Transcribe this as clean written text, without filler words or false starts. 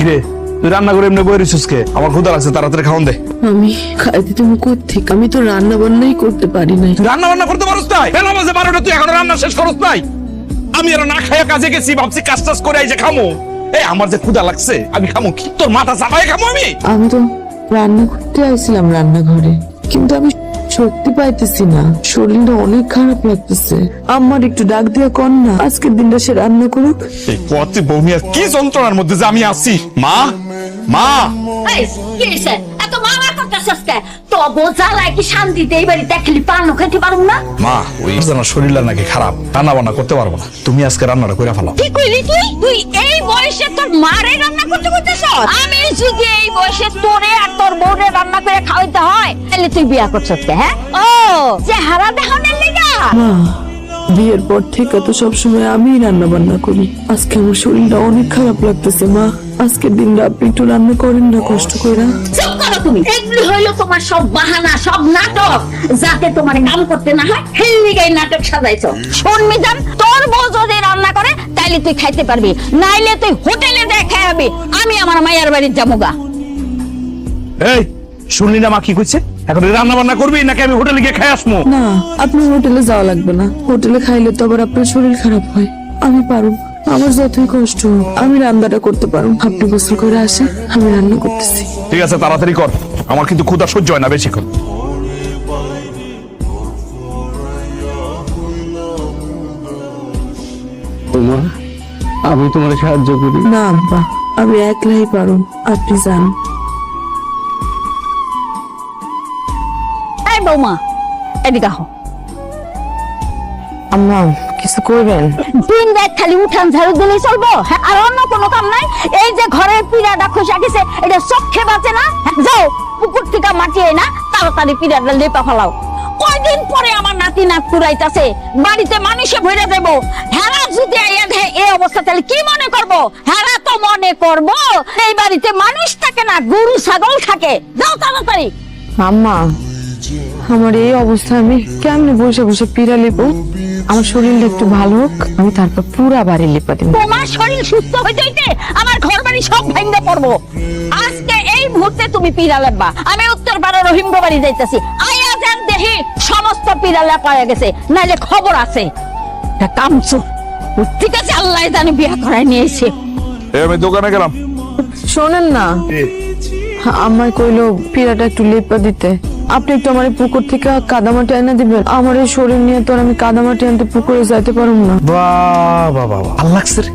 কিরে তুই রান্না করে এমনি বই রিসুস কে? আমার ক্ষুধা লাগছে, তাড়াতাড়ি খাওন দে। আমি খাইতে তুমি কোত্থেকে? আমি তো রান্না বান্নাই করতে পারি নাই। তুই রান্না বান্না করতে পারছ নাই? বেলা বাজে 12টা, তুই এখনো রান্না শেষ করছ নাই? আমি আর না খাইয়া কাজে গেছি, ভাবছি কাজ টাজ করে আইছে খামো। এই আমার যে ক্ষুধা লাগছে, আমি খামো কি? তোর মাথা চাপায় খামো আমি? আমি তো রান্না করতে আইছিলাম রান্নাঘরে, কিন্তু আমি শক্তি পাইতেছি না, শরীরটা অনেক খারাপ লাগতেছে। আমার একটু ডাক দিয়া কর না, আজকের দিনটা সে রান্না করুক। এই পথে বৌমি আর কি যন্ত্রণার মধ্যে যে আমি আছি। মা, মা, এই কি হইছে? এত মামা করতেছস কে? তো বোঝালাই কি শান্তিতে এই বাড়িতে খেলি পানো খেতে পারুম না? মা ওই জানার শরীরটা নাকি খারাপ, রান্না বান্না করতে পারবো না। তুমি আজকে রান্নাটা করে ফেলাও। কি কইলি তুই? তুই এই বয়সে তোর মারে রান্না করতে করতেছস? আমি যদি এই বয়সে তোরে আর তোর বউরে রান্না করে খাওয়াইতে হয়, তাহলে তুই বিয়া করছস কে? হ্যাঁ, ও চেহারা দেখানোর লিগা? মা, বিয়ের পর থেকে তো সবসময় আমি রান্না বান্না করি। আজকে আমার শরীরটা অনেক খারাপ লাগতেছে মা। আজকের দিনটা আপনি একটু রান্না করেন না কষ্ট করে। চুপ করো তুমি। এগুলো হইলো তোমার সব বাহানা, সব নাটক, যাতে তোমার কাম করতে না হয়। হেলিগাই নাটক সাজাইছো। শোন মিজান, তোর বউ যদি রান্না করে তাইলে তুই খাইতে পারবি, নাইলে তুই হোটেলে দেখে খাবি। আমি আমার মায়ের বাড়ির যামুগা। এই শুনলি না মা কি কইছে? এখন রান্না বান্না করবি নাকি আমি হোটেলে গিয়ে খাই আসবো? না, আপনি হোটেলে যাওয়া লাগবে না। হোটেলে খাইলে তো আবার আপনার শরীর খারাপ হয়। আমি পারুম, আমার যতই কষ্ট হোক আমি রান্নাটা করতে পারুম। আপনি গোসল করে আসে, আমি রান্না করতেছি। ঠিক আছে, তাড়াতাড়ি কর, আমার কিন্তু ক্ষুধা সহ্য হয় না বেশিক্ষণ। তোমার আমি তোমার সাহায্য করি। না আব্বা, আমি একলাই পারুম, আপনি যান। এই বৌমা, এদিকে আহ। আম্মা কিছু করবেন? দিন রাত খালি উঠান ঝাড়ু দিলেই চলবো? হ্যাঁ, আর অন্য কোনো কাম নাই? এই যে ঘরের পিড়াটা খসা গেছে, এটা চোখে বাঁচে না? যাও পুকুর থেকে মাটি না তাড়াতাড়ি পিড়াটা লেপা ফেলাও। কয়দিন পরে আমার নাতি নাক কুড়াইতাছে, বাড়িতে মানুষে ভরে দেবো। হেরা যদি আইয়া দেয় এই অবস্থা, তাহলে কি মনে করবো? হেরা তো মনে করবো এই বাড়িতে মানুষ থাকে না, গরু ছাগল থাকে। যাও তাড়াতাড়ি। আম্মা, আমার এই অবস্থা আমি কেমনে বসে বসে পিড়া লেপো? আমার শরীরটা একটু ভালো হোক, আমি তারপর পুরা বাড়ি লেপা দেবো। তোমার শরীর সুস্থ হইতে হইতে আমার ঘর বাড়ি সব ভেঙে পড়বো। আজকে এই মুহূর্তে তুমি পিড়া লেপবা, আমি উত্তর পাড়া রহিম বাড়ি যাইতেছি। আয়া যান দেখি সমস্ত পিড়া লেপা হয়ে গেছে, নাইলে খবর আছে। কামচুর, ঠিক আছে, আল্লাহ জানি বিয়া করাই নিয়েছে। আমি দোকানে গেলাম। শোনেন না, আমায় কইলো পিড়াটা একটু লেপা দিতে। আপনি একটু আমার পুকুর থেকে কাদামাটি এনে দিবেন? আমার এই শরীর নিয়ে তো আর আমি কাদামাটি আনতে পুকুরে যাইতে পারবো না। বাহ বাহ বাহ, ভালো লাগছে রে।